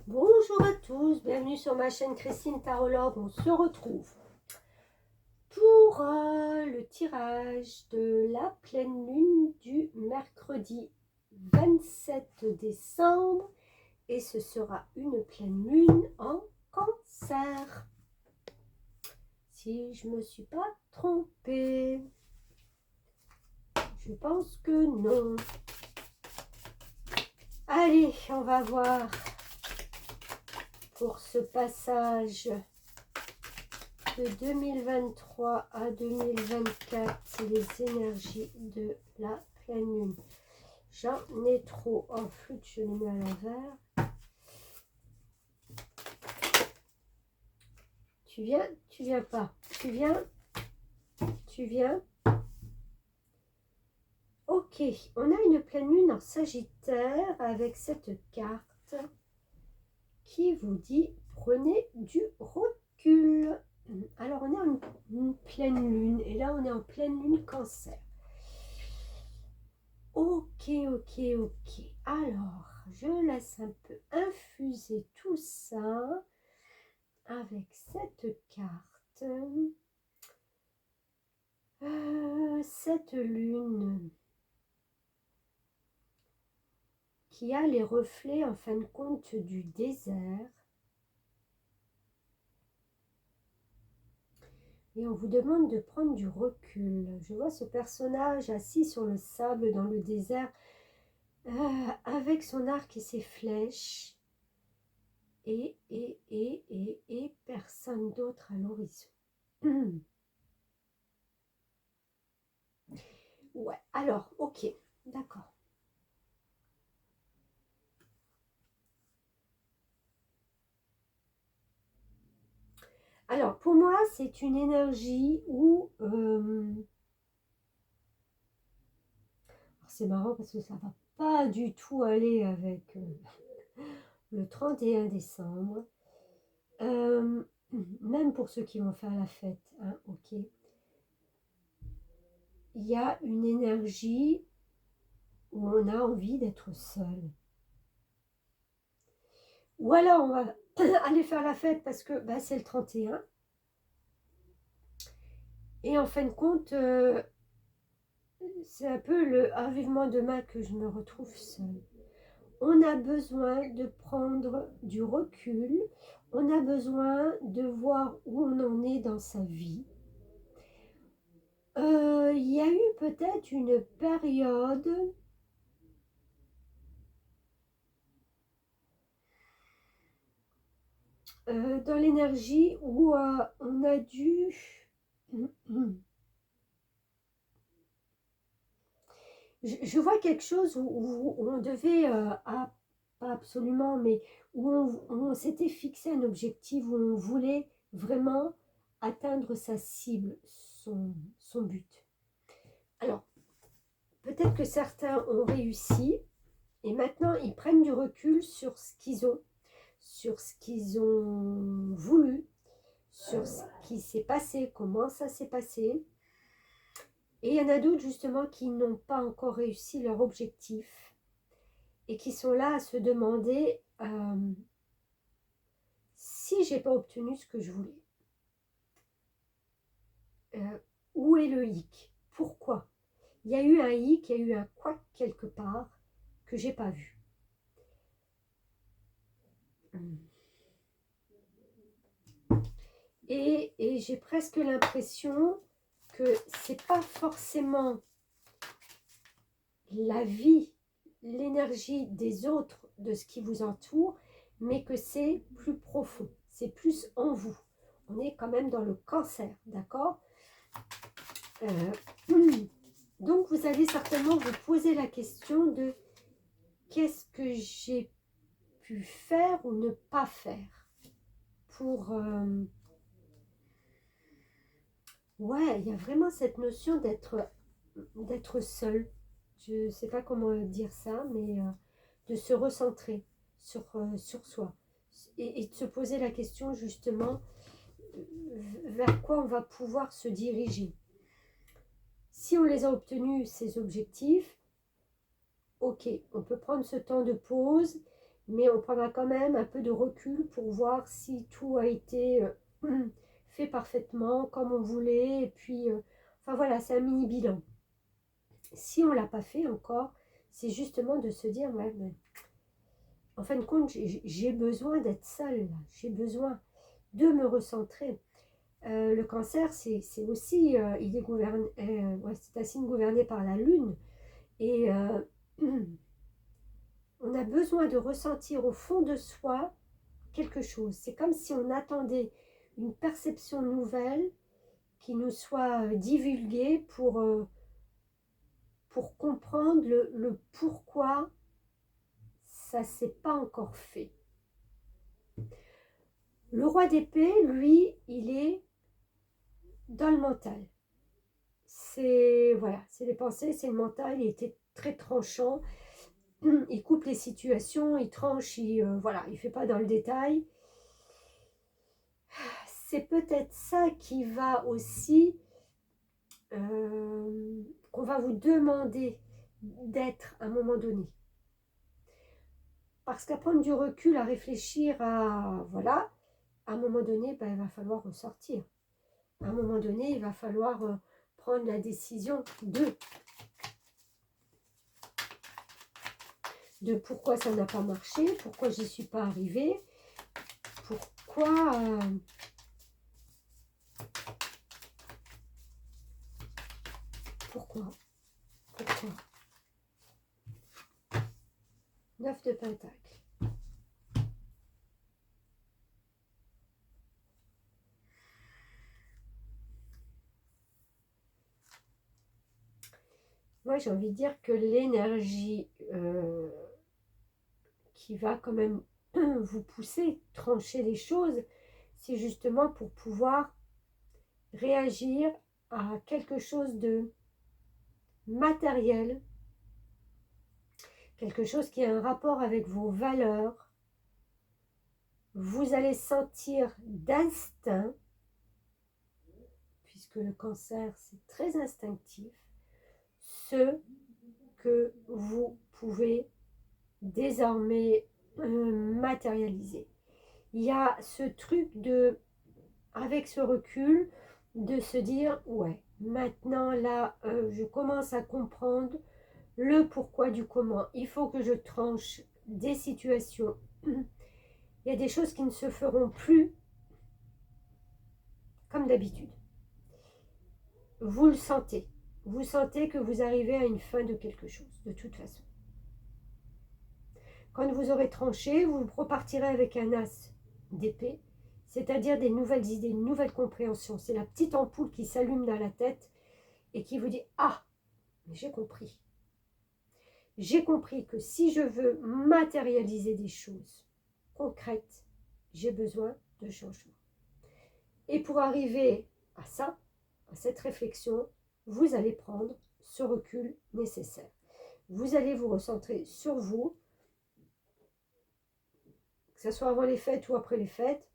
Bonjour à tous, bienvenue sur ma chaîne Christine Tarologue. On se retrouve pour le tirage de la pleine lune du mercredi 27 décembre et ce sera une pleine lune en Cancer. Si je ne me suis pas trompée, je pense que non. Allez, on va voir pour ce passage de 2023 à 2024, les énergies de la pleine lune. J'en ai trop en flûte, je le mets à l'envers. Tu viens, tu viens pas. Tu viens, tu viens. Ok, on a une pleine lune en Sagittaire avec cette carte qui vous dit prenez du recul. Alors on est en une pleine lune et là on est en pleine lune Cancer. Ok. Alors, je laisse un peu infuser tout ça avec cette carte. Cette lune qui a les reflets en fin de compte du désert. Et on vous demande de prendre du recul. Je vois ce personnage assis sur le sable dans le désert avec son arc et ses flèches. Et personne d'autre à l'horizon. Ouais, alors, ok, d'accord. Alors, pour moi, c'est une énergie où... c'est marrant parce que ça va pas du tout aller avec le 31 décembre. Même pour ceux qui vont faire la fête, hein, ok. Il y a une énergie où on a envie d'être seul. Ou alors, on va aller faire la fête parce que bah, c'est le 31. Et en fin de compte... c'est un peu le « vivement demain que je me retrouve seule ». On a besoin de prendre du recul, on a besoin de voir où on en est dans sa vie. Il y a eu peut-être une période dans l'énergie où on a dû... Je vois quelque chose où on devait, pas absolument, mais où on s'était fixé un objectif, où on voulait vraiment atteindre sa cible, son but. Alors, peut-être que certains ont réussi, et maintenant ils prennent du recul sur ce qu'ils ont, sur ce qu'ils ont voulu, sur ce qui s'est passé, comment ça s'est passé. Et il y en a d'autres justement qui n'ont pas encore réussi leur objectif et qui sont là à se demander si j'ai pas obtenu ce que je voulais. Où est le hic? Pourquoi? Il y a eu un hic, il y a eu un couac quelque part que j'ai pas vu. Et j'ai presque l'impression que c'est pas forcément la vie, l'énergie des autres, de ce qui vous entoure, mais que c'est plus profond, c'est plus en vous. On est quand même dans le Cancer, d'accord? Donc vous allez certainement vous poser la question de qu'est-ce que j'ai pu faire ou ne pas faire pour... Ouais, il y a vraiment cette notion d'être seul. Je ne sais pas comment dire ça, mais de se recentrer sur soi. Et de se poser la question justement vers quoi on va pouvoir se diriger. Si on les a obtenus, ces objectifs, ok, on peut prendre ce temps de pause, mais on prendra quand même un peu de recul pour voir si tout a été fait parfaitement, comme on voulait, et puis, enfin voilà, c'est un mini bilan. Si on ne l'a pas fait encore, c'est justement de se dire, ouais, mais, en fin de compte, j'ai besoin d'être seule, j'ai besoin de me recentrer. Le cancer, c'est aussi, il est gouverné, ouais, c'est un signe gouverné par la lune, et on a besoin de ressentir au fond de soi quelque chose. C'est comme si on attendait une perception nouvelle qui nous soit divulguée pour comprendre le pourquoi ça ne s'est pas encore fait. Le roi d'épée, lui, il est dans le mental. C'est voilà, c'est les pensées, c'est le mental. Il était très tranchant. Il coupe les situations, il tranche, voilà, il fait pas dans le détail. C'est peut-être ça qui va aussi, qu'on va vous demander d'être à un moment donné. Parce qu'à prendre du recul, à réfléchir à, voilà, à un moment donné, ben, il va falloir ressortir. À un moment donné, il va falloir prendre la décision de pourquoi ça n'a pas marché, pourquoi j'y suis pas arrivée, pourquoi... Pourquoi 9 de Pentacle. Moi, j'ai envie de dire que l'énergie qui va quand même vous pousser, trancher les choses, c'est justement pour pouvoir réagir à quelque chose de matériel, quelque chose qui a un rapport avec vos valeurs. Vous allez sentir d'instinct, puisque le cancer, c'est très instinctif, ce que vous pouvez désormais matérialiser. Il y a ce truc de, avec ce recul, de se dire, ouais, maintenant là, je commence à comprendre le pourquoi du comment. Il faut que je tranche des situations. Il y a des choses qui ne se feront plus comme d'habitude. Vous le sentez. Vous sentez que vous arrivez à une fin de quelque chose, de toute façon. Quand vous aurez tranché, vous repartirez avec un as d'épée, c'est-à-dire des nouvelles idées, une nouvelle compréhension. C'est la petite ampoule qui s'allume dans la tête et qui vous dit « Ah, mais j'ai compris. J'ai compris que si je veux matérialiser des choses concrètes, j'ai besoin de changement. » Et pour arriver à ça, à cette réflexion, vous allez prendre ce recul nécessaire. Vous allez vous recentrer sur vous, que ce soit avant les fêtes ou après les fêtes.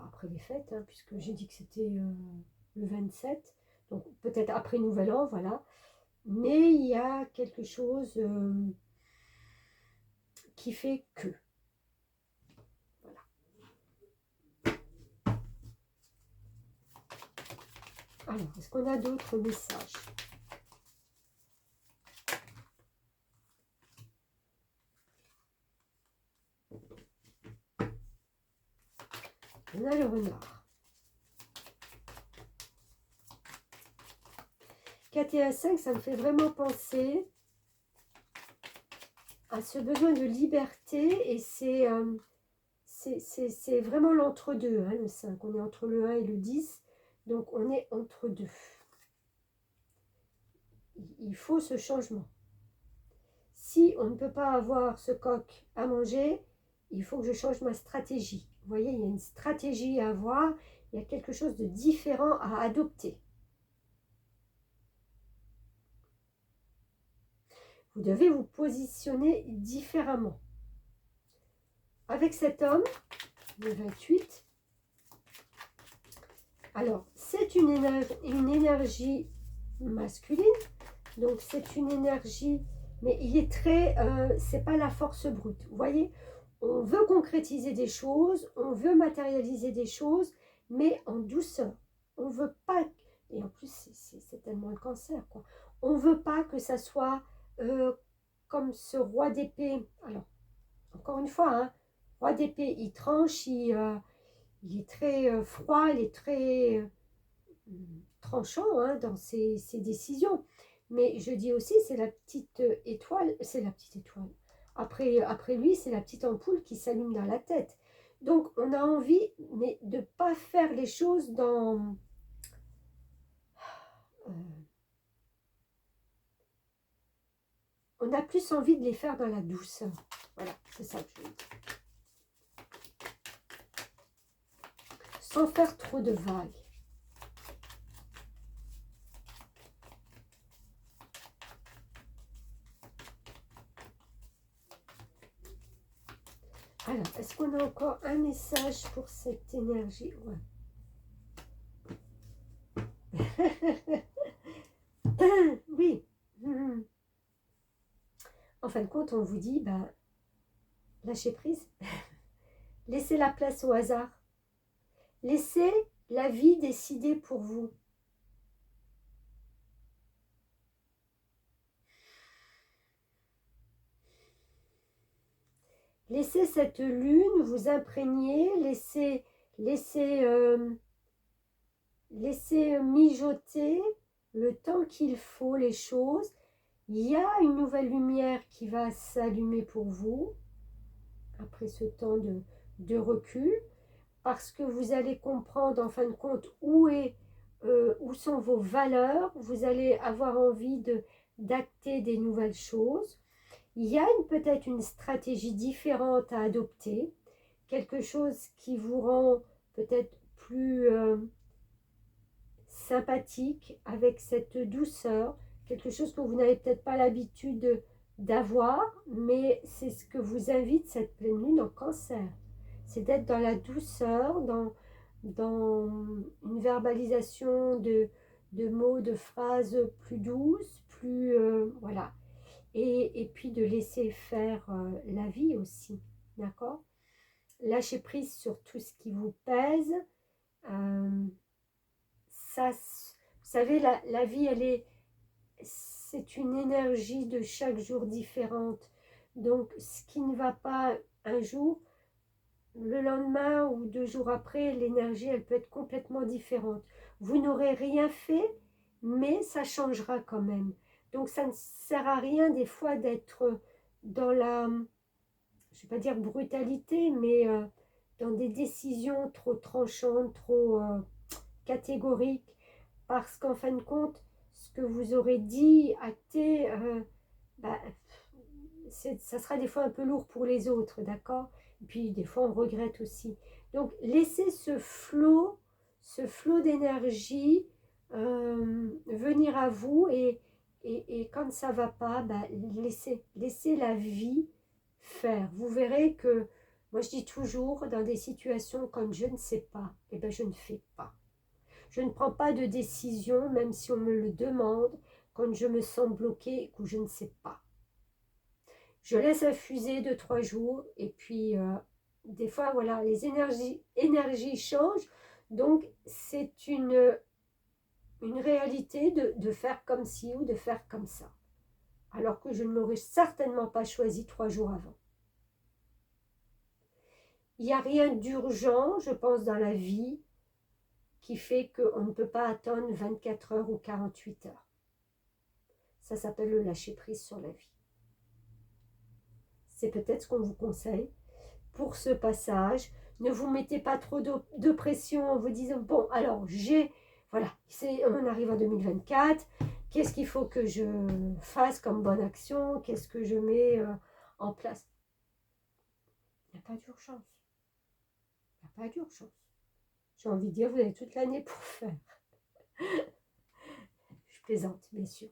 Après les fêtes, hein, puisque j'ai dit que c'était le 27, donc peut-être après Nouvel An, voilà. Mais il y a quelque chose qui fait que. Voilà. Alors, est-ce qu'on a d'autres messages ? On a le renard. 4 et 5, ça me fait vraiment penser à ce besoin de liberté, et c'est vraiment l'entre-deux, hein, le 5. On est entre le 1 et le 10, donc on est entre deux. Il faut ce changement. Si on ne peut pas avoir ce coq à manger, il faut que je change ma stratégie. Vous voyez, il y a une stratégie à avoir, il y a quelque chose de différent à adopter. Vous devez vous positionner différemment. Avec cet homme, le 28, alors c'est une énergie masculine, donc c'est une énergie mais il est très, c'est pas la force brute. Vous voyez, on veut concrétiser des choses, on veut matérialiser des choses, mais en douceur. On veut pas, et en plus c'est tellement le cancer, quoi. On veut pas que ça soit comme ce roi d'épée. Alors, encore une fois, hein, roi d'épée, il tranche, il est très froid, il est très tranchant hein, dans ses décisions. Mais je dis aussi, c'est la petite étoile, c'est la petite étoile. Après lui, c'est la petite ampoule qui s'allume dans la tête. Donc, on a envie, mais de ne pas faire les choses dans... on a plus envie de les faire dans la douceur. Voilà, c'est ça que je veux dire. Sans faire trop de vagues. Alors, est-ce qu'on a encore un message pour cette énergie? Ouais. Oui. En fin de compte, on vous dit, bah, lâchez prise. Laissez la place au hasard. Laissez la vie décider pour vous. Laissez cette lune vous imprégner, laissez mijoter le temps qu'il faut les choses. Il y a une nouvelle lumière qui va s'allumer pour vous après ce temps de recul, parce que vous allez comprendre en fin de compte où sont vos valeurs, vous allez avoir envie d'acter des nouvelles choses. Il y a peut-être une stratégie différente à adopter, quelque chose qui vous rend peut-être plus sympathique, avec cette douceur, quelque chose que vous n'avez peut-être pas l'habitude d'avoir, mais c'est ce que vous invite cette pleine lune en cancer. C'est d'être dans la douceur, dans une verbalisation de mots, de phrases plus douces, plus... voilà. Et puis de laisser faire la vie aussi, d'accord? Lâcher prise sur tout ce qui vous pèse. Ça, vous savez, la vie, c'est une énergie de chaque jour différente. Donc, ce qui ne va pas un jour, le lendemain ou 2 jours après, l'énergie, elle peut être complètement différente. Vous n'aurez rien fait, mais ça changera quand même. Donc, ça ne sert à rien des fois d'être dans la, je ne vais pas dire brutalité, mais dans des décisions trop tranchantes, trop catégoriques, parce qu'en fin de compte, ce que vous aurez dit, acté, bah, ça sera des fois un peu lourd pour les autres, d'accord? Et puis des fois on regrette aussi. Donc laissez ce flot d'énergie venir à vous, et quand ça va pas, bah, laissez la vie faire. Vous verrez que, moi je dis toujours, dans des situations quand je ne sais pas, et ben je ne fais pas. Je ne prends pas de décision, même si on me le demande, quand je me sens bloquée et que je ne sais pas. Je laisse infuser 2-3 jours, et puis des fois, voilà, les énergies changent, donc c'est une réalité de faire comme ci ou de faire comme ça, alors que je ne l'aurais certainement pas choisi 3 jours avant. Il n'y a rien d'urgent, je pense, dans la vie qui fait qu'on ne peut pas attendre 24 heures ou 48 heures. Ça s'appelle le lâcher-prise sur la vie. C'est peut-être ce qu'on vous conseille pour ce passage. Ne vous mettez pas trop de pression en vous disant, bon, alors voilà, on arrive en 2024, qu'est-ce qu'il faut que je fasse comme bonne action, qu'est-ce que je mets en place. Il n'y a pas d'urgence. Il n'y a pas d'urgence. J'ai envie de dire, vous avez toute l'année pour faire. Je plaisante, bien sûr.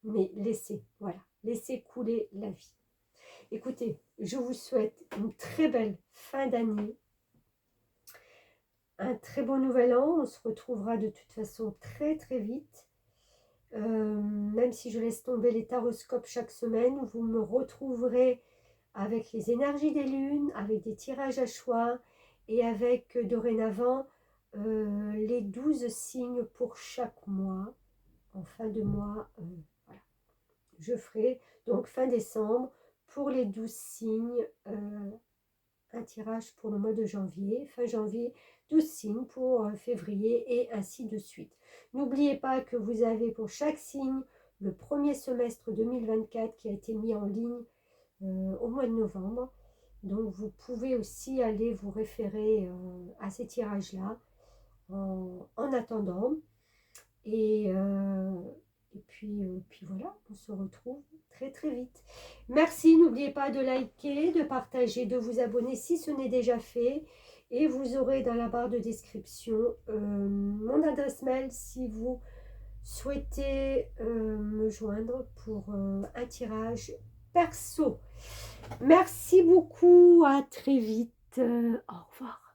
Mais laissez couler la vie. Écoutez, je vous souhaite une très belle fin d'année, un très bon nouvel an. On se retrouvera de toute façon très très vite. Même si je laisse tomber les taroscopes chaque semaine, vous me retrouverez avec les énergies des lunes, avec des tirages à choix et avec dorénavant les 12 signes pour chaque mois. En fin de mois, voilà. Je ferai donc fin décembre pour les 12 signes un tirage pour le mois de janvier, fin janvier, 12 signes pour février et ainsi de suite. N'oubliez pas que vous avez pour chaque signe le premier semestre 2024 qui a été mis en ligne au mois de novembre. Donc vous pouvez aussi aller vous référer à ces tirages-là en attendant. Et puis voilà, on se retrouve très très vite. Merci, n'oubliez pas de liker, de partager, de vous abonner si ce n'est déjà fait. Et vous aurez dans la barre de description mon adresse mail si vous souhaitez me joindre pour un tirage perso. Merci beaucoup, à très vite. Au revoir.